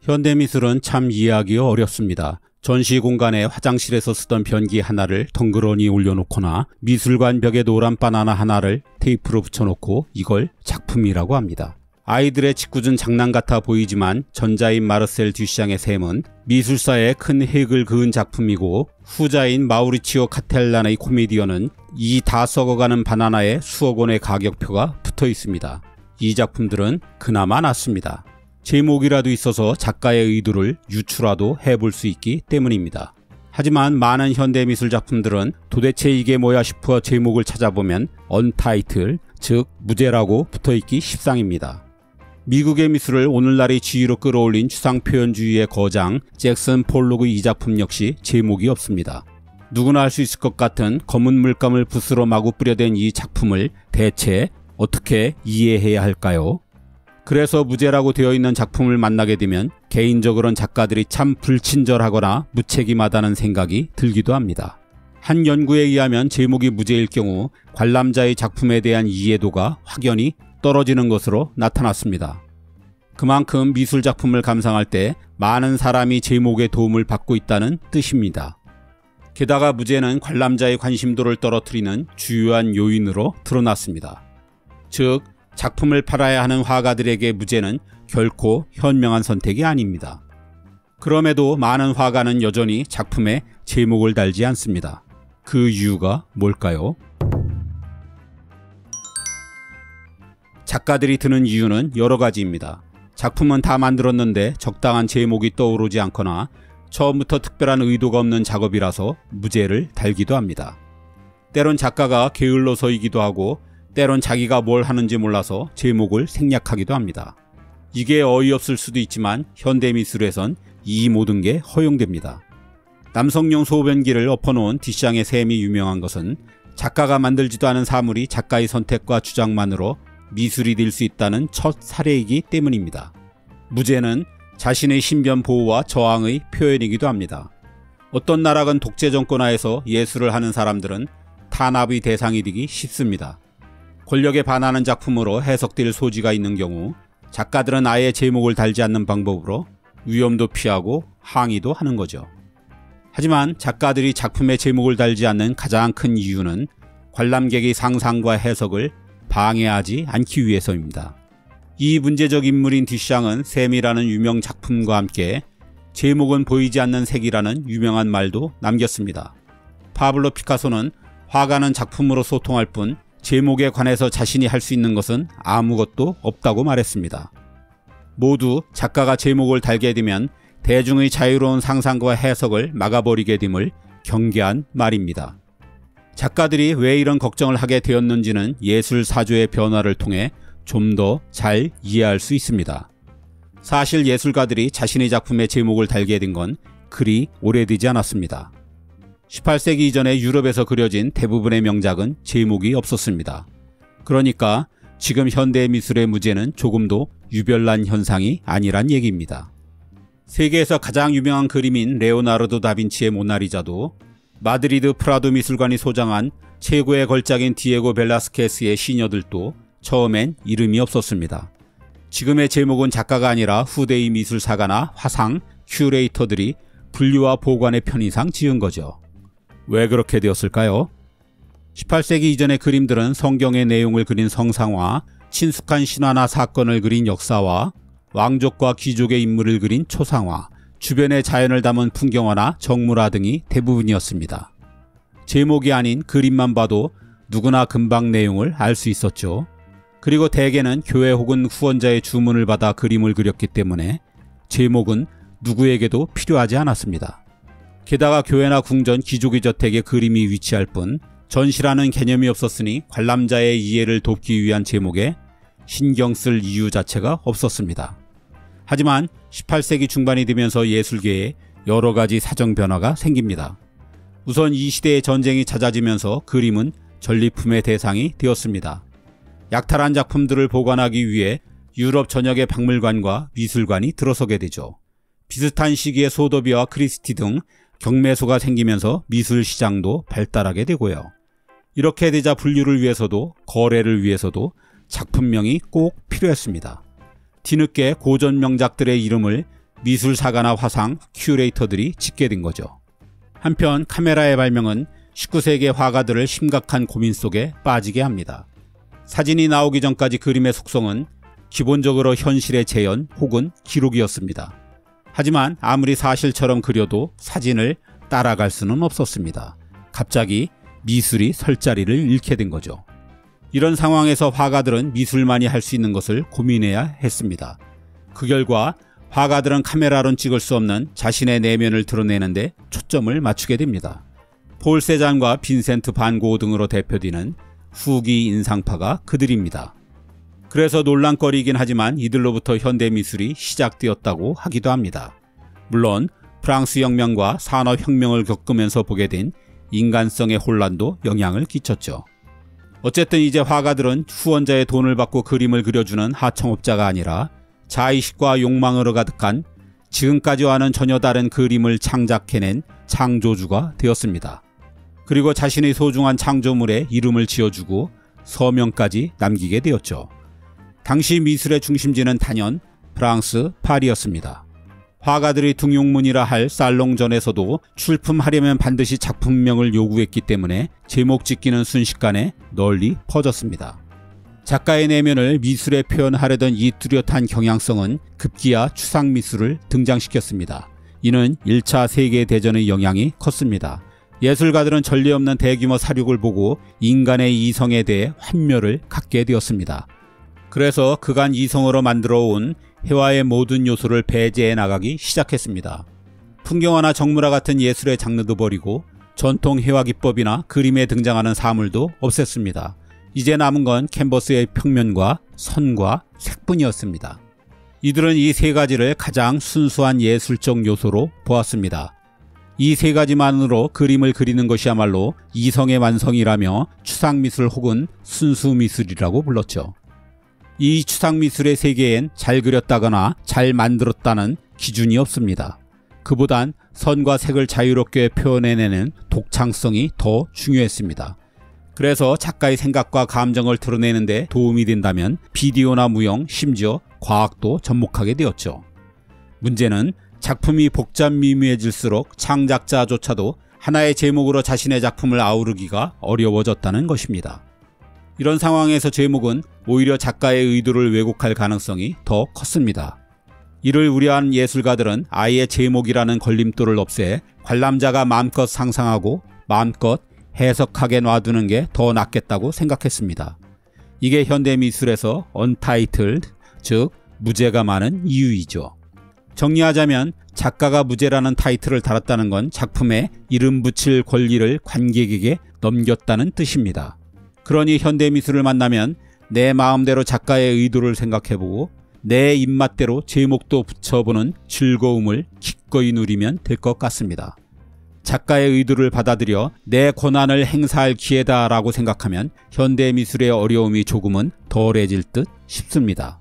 현대미술은 참 이해하기 어렵습니다. 전시 공간에 화장실에서 쓰던 변기 하나를 덩그러니 올려놓거나 미술관 벽에 노란 바나나 하나를 테이프로 붙여놓고 이걸 작품이라고 합니다. 아이들의 짓궂은 장난 같아 보이지만 전자인 마르셀 듀샹의 샘은 미술사에 큰 획을 그은 작품이고, 후자인 마우리치오 카텔란의 코미디언은 이 다 썩어가는 바나나에 수억 원의 가격표가 붙어 있습니다. 이 작품들은 그나마 낫습니다. 제목이라도 있어서 작가의 의도를 유추라도 해볼 수 있기 때문입니다. 하지만 많은 현대미술 작품들은 도대체 이게 뭐야 싶어 제목을 찾아보면 언타이틀, 즉 무제라고 붙어있기 십상입니다. 미국의 미술을 오늘날의 지위로 끌어올린 추상표현주의의 거장 잭슨 폴록의 이 작품 역시 제목이 없습니다. 누구나 알 수 있을 것 같은 검은 물감을 붓으로 마구 뿌려댄 이 작품을 대체 어떻게 이해해야 할까요? 그래서 무제라고 되어 있는 작품을 만나게 되면 개인적으로는 작가들이 참 불친절하거나 무책임하다는 생각이 들기도 합니다. 한 연구에 의하면 제목이 무제일 경우 관람자의 작품에 대한 이해도가 확연히 떨어지는 것으로 나타났습니다. 그만큼 미술작품을 감상할 때 많은 사람이 제목의 도움을 받고 있다는 뜻입니다. 게다가 무제는 관람자의 관심도를 떨어뜨리는 주요한 요인으로 드러났습니다. 즉, 작품을 팔아야 하는 화가들에게 무제는 결코 현명한 선택이 아닙니다. 그럼에도 많은 화가는 여전히 작품에 제목을 달지 않습니다. 그 이유가 뭘까요? 작가들이 드는 이유는 여러 가지입니다. 작품은 다 만들었는데 적당한 제목이 떠오르지 않거나 처음부터 특별한 의도가 없는 작업이라서 무제를 달기도 합니다. 때론 작가가 게을러서이기도 하고, 때론 자기가 뭘 하는지 몰라서 제목을 생략하기도 합니다. 이게 어이없을 수도 있지만 현대미술에선 이 모든 게 허용됩니다. 남성용 소변기를 엎어놓은 듀샹의 샘이 유명한 것은 작가가 만들지도 않은 사물이 작가의 선택과 주장만으로 미술이 될 수 있다는 첫 사례이기 때문입니다. 무제는 자신의 신변 보호와 저항의 표현이기도 합니다. 어떤 나라건 독재 정권하에서 예술을 하는 사람들은 탄압의 대상이 되기 쉽습니다. 권력에 반하는 작품으로 해석될 소지가 있는 경우 작가들은 아예 제목을 달지 않는 방법으로 위험도 피하고 항의도 하는 거죠. 하지만 작가들이 작품에 제목을 달지 않는 가장 큰 이유는 관람객의 상상과 해석을 방해하지 않기 위해서입니다. 이 문제적 인물인 듀샹은 샘이라는 유명 작품과 함께 제목은 보이지 않는 색이라는 유명한 말도 남겼습니다. 파블로 피카소는 화가는 작품으로 소통할 뿐 제목에 관해서 자신이 할 수 있는 것은 아무것도 없다고 말했습니다. 모두 작가가 제목을 달게 되면 대중의 자유로운 상상과 해석을 막아버리게 됨을 경계한 말입니다. 작가들이 왜 이런 걱정을 하게 되었는지는 예술 사조의 변화를 통해 좀 더 잘 이해할 수 있습니다. 사실 예술가들이 자신의 작품에 제목을 달게 된 건 그리 오래되지 않았습니다. 18세기 이전에 유럽에서 그려진 대부분의 명작은 제목이 없었습니다. 그러니까 지금 현대 미술의 무제는 조금도 유별난 현상이 아니란 얘기입니다. 세계에서 가장 유명한 그림인 레오나르도 다빈치의 모나리자도, 마드리드 프라도 미술관이 소장한 최고의 걸작인 디에고 벨라스케스의 시녀들도 처음엔 이름이 없었습니다. 지금의 제목은 작가가 아니라 후대의 미술사가나 화상, 큐레이터들이 분류와 보관의 편의상 지은 거죠. 왜 그렇게 되었을까요? 18세기 이전의 그림들은 성경의 내용을 그린 성상화, 친숙한 신화나 사건을 그린 역사화, 왕족과 귀족의 인물을 그린 초상화, 주변의 자연을 담은 풍경화나 정물화 등이 대부분이었습니다. 제목이 아닌 그림만 봐도 누구나 금방 내용을 알 수 있었죠. 그리고 대개는 교회 혹은 후원자의 주문을 받아 그림을 그렸기 때문에 제목은 누구에게도 필요하지 않았습니다. 게다가 교회나 궁전, 귀족의 저택에 그림이 위치할 뿐 전시라는 개념이 없었으니 관람자의 이해를 돕기 위한 제목에 신경 쓸 이유 자체가 없었습니다. 하지만 18세기 중반이 되면서 예술계에 여러 가지 사정 변화가 생깁니다. 우선 이 시대에 전쟁이 잦아지면서 그림은 전리품의 대상이 되었습니다. 약탈한 작품들을 보관하기 위해 유럽 전역의 박물관과 미술관이 들어서게 되죠. 비슷한 시기에 소더비와 크리스티 등 경매소가 생기면서 미술 시장도 발달하게 되고요. 이렇게 되자 분류를 위해서도 거래를 위해서도 작품명이 꼭 필요했습니다. 뒤늦게 고전 명작들의 이름을 미술사가나 화상, 큐레이터들이 짓게 된 거죠. 한편 카메라의 발명은 19세기의 화가들을 심각한 고민 속에 빠지게 합니다. 사진이 나오기 전까지 그림의 속성은 기본적으로 현실의 재현 혹은 기록이었습니다. 하지만 아무리 사실처럼 그려도 사진을 따라갈 수는 없었습니다. 갑자기 미술이 설 자리를 잃게 된 거죠. 이런 상황에서 화가들은 미술만이 할 수 있는 것을 고민해야 했습니다. 그 결과 화가들은 카메라론 찍을 수 없는 자신의 내면을 드러내는데 초점을 맞추게 됩니다. 폴 세잔과 빈센트 반 고 등으로 대표되는 후기 인상파가 그들입니다. 그래서 논란거리이긴 하지만 이들로부터 현대미술이 시작되었다고 하기도 합니다. 물론 프랑스 혁명과 산업혁명을 겪으면서 보게 된 인간성의 혼란도 영향을 끼쳤죠. 어쨌든 이제 화가들은 후원자의 돈을 받고 그림을 그려주는 하청업자가 아니라 자의식과 욕망으로 가득한 지금까지와는 전혀 다른 그림을 창작해낸 창조주가 되었습니다. 그리고 자신의 소중한 창조물에 이름을 지어주고 서명까지 남기게 되었죠. 당시 미술의 중심지는 단연 프랑스 파리였습니다. 화가들이 등용문이라 할 살롱전에서도 출품하려면 반드시 작품명을 요구했기 때문에 제목 짓기는 순식간에 널리 퍼졌습니다. 작가의 내면을 미술에 표현하려던 이 뚜렷한 경향성은 급기야 추상미술을 등장시켰습니다. 이는 1차 세계대전의 영향이 컸습니다. 예술가들은 전례 없는 대규모 사륙을 보고 인간의 이성에 대해 환멸을 갖게 되었습니다. 그래서 그간 이성으로 만들어온 회화의 모든 요소를 배제해 나가기 시작했습니다. 풍경화나 정물화 같은 예술의 장르도 버리고 전통 회화 기법이나 그림에 등장하는 사물도 없앴습니다. 이제 남은 건 캔버스의 평면과 선과 색뿐이었습니다. 이들은 이 세 가지를 가장 순수한 예술적 요소로 보았습니다. 이 세 가지만으로 그림을 그리는 것이야말로 이성의 완성이라며 추상미술 혹은 순수미술이라고 불렀죠. 이 추상미술의 세계엔 잘 그렸다거나 잘 만들었다는 기준이 없습니다. 그보단 선과 색을 자유롭게 표현해내는 독창성이 더 중요했습니다. 그래서 작가의 생각과 감정을 드러내는 데 도움이 된다면 비디오나 무용, 심지어 과학도 접목하게 되었죠. 문제는 작품이 복잡 미묘해질수록 창작자조차도 하나의 제목으로 자신의 작품을 아우르기가 어려워졌다는 것입니다. 이런 상황에서 제목은 오히려 작가의 의도를 왜곡할 가능성이 더 컸습니다. 이를 우려한 예술가들은 아예 제목이라는 걸림돌을 없애 관람자가 마음껏 상상하고 마음껏 해석하게 놔두는 게 더 낫겠다고 생각했습니다. 이게 현대미술에서 untitled, 즉 무제가 많은 이유이죠. 정리하자면 작가가 무제라는 타이틀을 달았다는 건 작품에 이름 붙일 권리를 관객에게 넘겼다는 뜻입니다. 그러니 현대미술을 만나면 내 마음대로 작가의 의도를 생각해보고 내 입맛대로 제목도 붙여보는 즐거움을 기꺼이 누리면 될 것 같습니다. 작가의 의도를 받아들여 내 권한을 행사할 기회다라고 생각하면 현대미술의 어려움이 조금은 덜해질 듯 싶습니다.